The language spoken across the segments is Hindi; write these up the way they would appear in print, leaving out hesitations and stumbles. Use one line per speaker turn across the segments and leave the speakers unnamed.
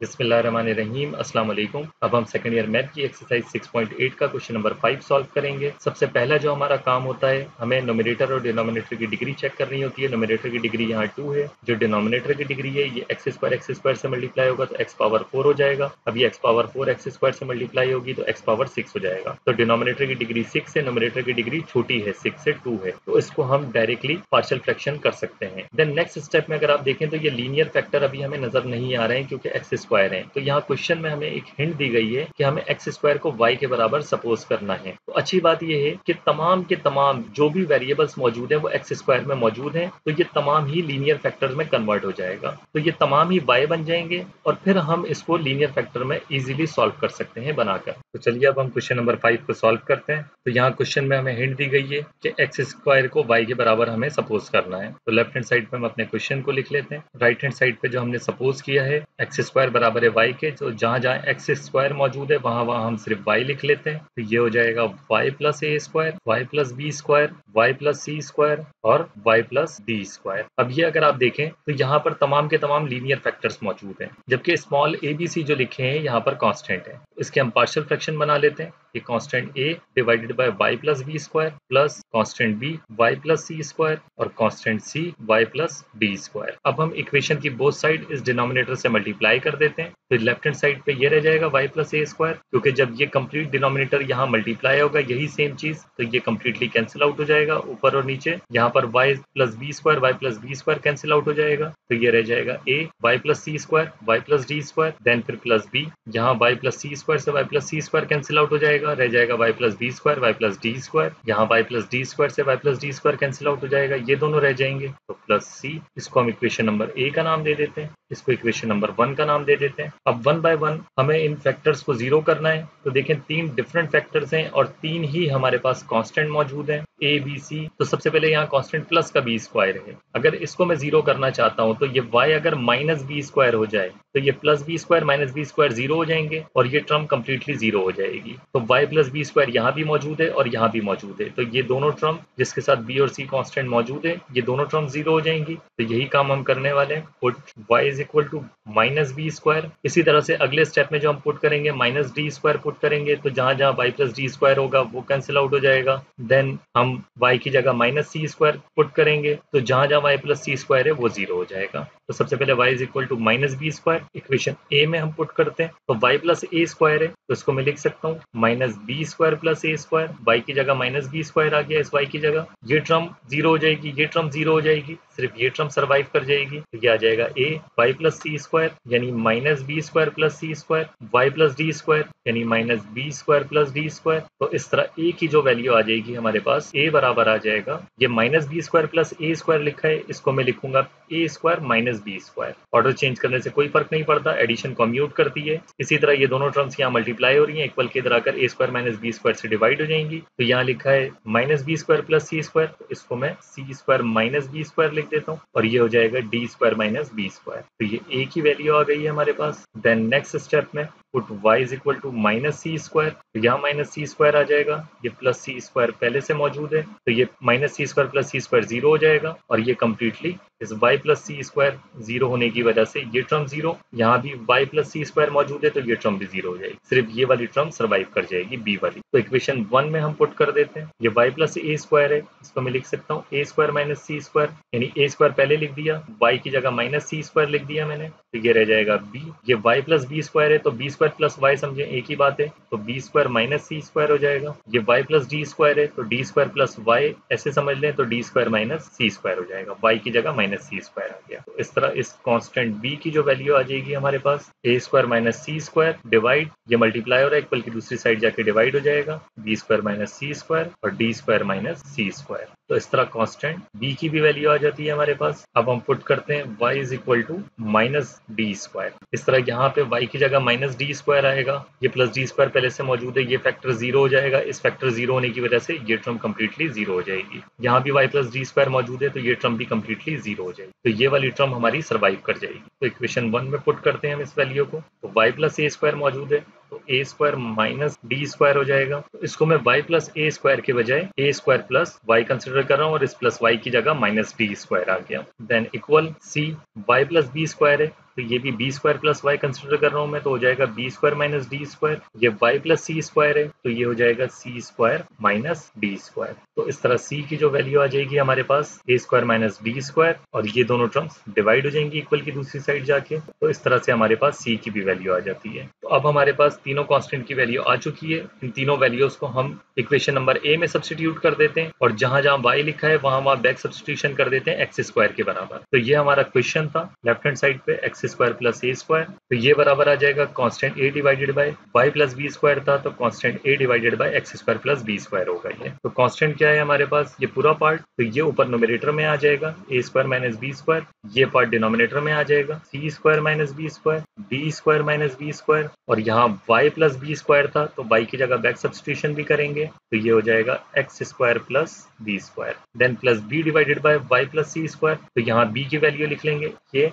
बिस्मिल्लाहिर्रहमानिर्रहीम अस्सलाम वालेकुम। अब हम सेकंड ईयर मैथ की एक्सरसाइज 6.8 का क्वेश्चन नंबर 5 सॉल्व करेंगे। सबसे पहला जो हमारा काम होता है, हमें नोमिनेटर और डिनोमिनेटर की डिग्री चेक करनी होती है। नोमिनेटर की डिग्री यहाँ 2 है, जो डिनोमिनेटर की डिग्री है ये एक्स स्क्वायर से मल्टीप्लाई होगा तो एक्स पावर 4 हो जाएगा। अब ये एक्स पावर 4 एक्स स्क्वायर से मल्टीप्लाई होगी तो एक्स पावर 6 हो जाएगा। तो डिनोमिनेटर की डिग्री 6 है, नोमिनेटर की डिग्री छोटी है 6 से 2 है, तो इसको हम डायरेक्टली पार्शियल फ्रैक्शन कर सकते हैं। देन नेक्स्ट स्टेप में अगर आप देखें तो ये लीनियर फैक्टर अभी हमें नजर नहीं आ रहे हैं क्योंकि एक्स स्क्वायर है। तो यहाँ क्वेश्चन में हमें एक हिंट दी गई है कि हमें एक्स स्क्वायर को वाई के बराबर सपोज करना है। तो अच्छी बात यह है कि तमाम के तमाम जो भी वेरिएबल्स मौजूद है वो एक्स स्क्वायर में मौजूद है, तो ये तमाम ही लीनियर फैक्टर में कन्वर्ट हो जाएगा। तो ये तमाम ही वाई बन जाएंगे और फिर हम इसको लीनियर फैक्टर में इजीली सॉल्व कर सकते हैं बनाकर। तो चलिए अब हम क्वेश्चन नंबर 5 को सॉल्व करते हैं। तो यहाँ क्वेश्चन में हमें हिंट दी गई है कि एक्स स्क्वायर को वाई के बराबर हमें सपोज करना है। तो लेफ्ट हैंड साइड पे हम अपने क्वेश्चन को लिख लेते हैं। राइट हैंड साइड पे जो हमने सपोज किया है एक्स स्क्वायर बराबर है वाई के, तो जहां जहां एक्स स्क्वायर मौजूद है वहां वहां हम सिर्फ वाई लिख लेते हैं। तो ये हो जाएगा वाई प्लस ए square, y plus B square, y plus सी स्क्वायर और वाई प्लस डी स्क्वायर। अब ये अगर आप देखें तो यहाँ पर तमाम के तमाम लीनियर फैक्टर्स मौजूद हैं, जबकि स्मॉल ए बी सी जो लिखे हैं यहाँ पर कांस्टेंट है। इसके हम पार्शियल फ्रैक्शन बना लेते हैं। ये constant a divided by y plus B square plus constant b y plus C square और constant c y plus D square. अब हम इक्वेशन की बोथ साइड इस डिनोमिनेटर से मल्टीप्लाई कर देते हैं। तो लेफ्ट हैंड साइड पे ये रह जाएगा y प्लस ए स्क्वायर, क्योंकि जब ये कंप्लीट डिनोमिनेटर यहाँ मल्टीप्लाई होगा यही सेम चीज, तो ये कंप्लीटली कैंसिल आउट हो जाएगा ऊपर और नीचे। यहाँ पर y plus B square cancel out हो जाएगा, तो ये रह जाएगा a y plus C square y plus D square, then फिर प्लस b, यहाँ y प्लस सी स्क्वायर से y प्लस सी स्क्वायर कैंसिल आउट हो जाएगा, रह जाएगा y plus B square y plus D square, यहाँ y प्लस डी स्क्वायर से y plus D square cancel out हो जाएगा, ये दोनों रह जाएंगे। तो प्लस c, इसको हम इक्वेशन नंबर a का नाम दे देते हैं, इसको इक्वेशन नंबर 1 का नाम दे देते हैं। अब 1 बाय 1 हमें इन फैक्टर्स को जीरो करना है। तो देखें 3 डिफरेंट फैक्टर्स हैं और 3 ही हमारे पास कांस्टेंट मौजूद हैं a b c। तो सबसे पहले यहाँ कांस्टेंट प्लस का बी स्क्वायर है, अगर इसको मैं जीरो करना चाहता हूँ तो ये y अगर माइनस बी स्क्वायर हो जाए तो ये plus B square minus B square zero हो जाएंगे और ये टर्म कंप्लीटली जीरो हो जाएगी। तो y प्लस बी स्क्वायर यहाँ भी मौजूद है और यहाँ भी मौजूद है, तो ये दोनों टर्म जिसके साथ b और c कांस्टेंट मौजूद है ये दोनों टर्म जीरो हो जाएंगी। तो यही काम हम करने वाले हैं, put y is equal to minus B square. इसी तरह से अगले स्टेप में जो हम पुट करेंगे माइनस डी स्क्वायर पुट करेंगे, तो जहां जहां y प्लस डी स्क्वायर होगा वो कैंसिल आउट हो जाएगा। देन हम y की जगह माइनस सी स्क्वायर पुट करेंगे, तो जहां जहां y प्लस सी स्क्वायर है वो जीरो हो जाएगा। तो सबसे पहले y is equal to minus B square equation a में हम पुट करते हैं। तो y प्लस ए स्क्वायर है, तो इसको मैं लिख सकता हूँ माइनस बी स्क्वायर प्लस ए स्क्वायर, y की जगह माइनस बी स्क्वायर आ गया इस y की जगह, ये टर्म जीरो हो जाएगी, ये टर्म जीरो हो जाएगी, सिर्फ ये टर्म सर्वाइव कर जाएगी। तो ये आ जाएगा a y plus C square यानी माइनस बी स्क्वायर प्लस सी square, y plus D square यानी minus B square plus D square. तो इस तरह a की जो वैल्यू आ जाएगी हमारे पास a बराबर आ जाएगा, ये माइनस बी स्क्वायर प्लस ए स्क्वायर लिखा है, इसको मैं लिखूंगा a square minus B square. Order change करने से कोई फर्क नहीं पड़ता, एडिशन को म्यूट करती है। इसी तरह ये दोनों टर्म्स यहाँ मल्टीप्लाई हो रही हैं, इक्वल के इधर आकर A square minus B square से डिवाइड हो जाएंगी। तो यहाँ लिखा है माइनस बी स्क्वायर प्लस सी स्क्वायर, तो इसको मैं C square minus B square लिख देता हूँ और ये हो जाएगा D square minus B square. तो ये ए की वैल्यू आ गई है हमारे पास। देन नेक्स्ट स्टेप में put y is equal to minus C square, तो यहाँ माइनस सी स्क्वायर आ जाएगा, ये प्लस सी स्क्वायर पहले से मौजूद है, तो ये माइनस सी स्क्वायर प्लस सी स्क्वायर जीरो हो जाएगा और ये कंप्लीटली इस y प्लस सी स्क्वायर जीरो होने की वजह से ये टर्म जीरो, यहाँ भी y प्लस सी स्क्वायर मौजूद है तो ये टर्म भी जीरो हो जाएगी, सिर्फ ये वाली टर्म सर्वाइव कर जाएगी बी वाली। तो इक्वेशन 1 में हम पुट कर देते हैं, ये y प्लस ए स्क्वायर है, इसको मैं लिख सकता हूँ ए स्क्वायर माइनस सी स्क्वायर, यानी ए स्क्वायर पहले लिख दिया, y की जगह माइनस सी स्क्वायर लिख दिया मैंने, तो ये रह जाएगा b, ये y प्लस बी स्क्वायर है तो बी स्क्वायर प्लस वाई समझे एक ही बात है, तो बी स्क्वायर माइनस सी स्क्वायर हो जाएगा। ये y प्लस डी स्क्वायर है तो डी स्क्वायर प्लस वाई ऐसे समझ लें, तो डी स्क्वायर माइनस सी स्क्वायर हो जाएगा, y की जगह माइनस सी स्क्वायर आ गया। तो इस तरह इस कांस्टेंट b की जो वैल्यू आ जाएगी हमारे पास ए स्क्वायर माइनस सी स्क्वायर डिवाइड, ये मल्टीप्लाई हो रहा है इक्वल की दूसरी साइड जाके डिवाइड हो जाएगा, बी स्क्वायर माइनस सी स्क्वायर और डी स्क्वायर माइनस सी स्क्वायर। तो इस तरह कांस्टेंट b की भी वैल्यू आ जाती है हमारे पास। अब हम पुट करते हैं y is equal to minus D square, इस तरह यहाँ पे y की जगह माइनस डी स्क्वायर आएगा, ये प्लस डी स्क्वायर पहले से मौजूद है, ये फैक्टर जीरो हो जाएगा, इस फैक्टर जीरो होने की वजह से ये टर्म कंप्लीटली जीरो हो जाएगी। यहाँ भी y प्लस डी स्क्वायर मौजूद है तो ये टर्म भी कंप्लीटली जीरो हो जाएगी, तो ये वाली टर्म हमारी सर्वाइव कर जाएगी। तो इक्वेशन 1 में पुट करते हैं हम इस वैल्यू को, तो y प्लस ए स्क्वायर मौजूद है, तो तो ए स्क्वायर माइनस डी स्क्वायर हो जाएगा। तो इसको मैं y प्लस ए स्क्वायर के बजाय ए स्क्वायर प्लस वाई कंसिडर कर रहा हूँ और इस प्लस वाई की जगह माइनस डी स्क्वायर आ गया। Then equal C y plus B square है, तो ये भी B square plus Y consider कर रहा हूँ मैं, तो हो जाएगा B square minus D square. ये y प्लस सी स्क्वायर है, तो ये हो जाएगा सी स्क्वायर माइनस डी स्क्वायर। तो इस तरह c की जो वैल्यू आ जाएगी हमारे पास ए स्क्वायर माइनस डी स्क्वायर, और ये दोनों टर्म्स डिवाइड हो जाएंगी इक्वल की दूसरी साइड जाके। तो इस तरह से हमारे पास c की भी वैल्यू आ जाती है। तो अब हमारे पास तीनों कांस्टेंट की वैल्यू आ चुकी है। इन तीनों वैल्यूज को हम इक्वेशन नंबर ए में सब्स्टिट्यूट कर देते हैं, और जहां जहां y लिखा है वहां बैक सब्स्टिट्यूशन कर देते हैं एक्स स्क्वायर के बराबर। तो ये हमारा क्वेश्चन था लेफ्ट हैंड साइड पे एक्स स्क्वायर प्लस ए स्क्वायर, तो ये बराबर आ जाएगा constant a divided by y plus B square था, तो constant a divided by X square plus B square होगा ये। तो कांस्टेंट क्या है हमारे पास, ये पूरा पार्ट, तो ये ऊपर न्यूमरेटर में आ जाएगा a square minus B square, ये पार्ट डिनोमिनेटर में आ जाएगा सी square minus B square, b square minus B square, और यहाँ y प्लस बी स्क्वायर था तो y की जगह बैक सब्स्टिट्यूशन भी करेंगे, तो ये हो जाएगा x square plus B square. Then plus b divided by y plus C square, तो यहाँ b की वैल्यू लिख लेंगे, ये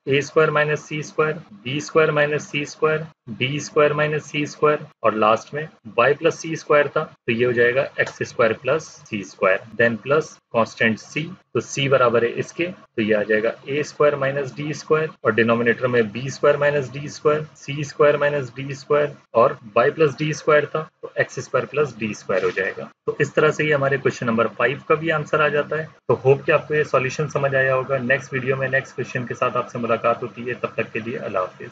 a square minus C square, b square minus C square, d square minus C square, और लास्ट में y प्लस सी स्क्वायर था तो ये हो जाएगा एक्स स्क्वायर प्लस सी square. Then plus constant c, तो c बराबर है इसके, तो ये आ जाएगा a square minus D square, और डिनोमिनेटर में b square minus D square, c square minus D square, और y प्लस डी स्क्वायर था तो x square plus D square हो जाएगा। तो इस तरह से ही हमारे क्वेश्चन नंबर 5 का भी आंसर आ जाता है। तो होप कि आपको ये सॉल्यूशन समझ आया होगा। नेक्स्ट वीडियो में नेक्स्ट क्वेश्चन के साथ आपसे मुलाकात होती है, तब तक के लिए अल्लाह हाफिज।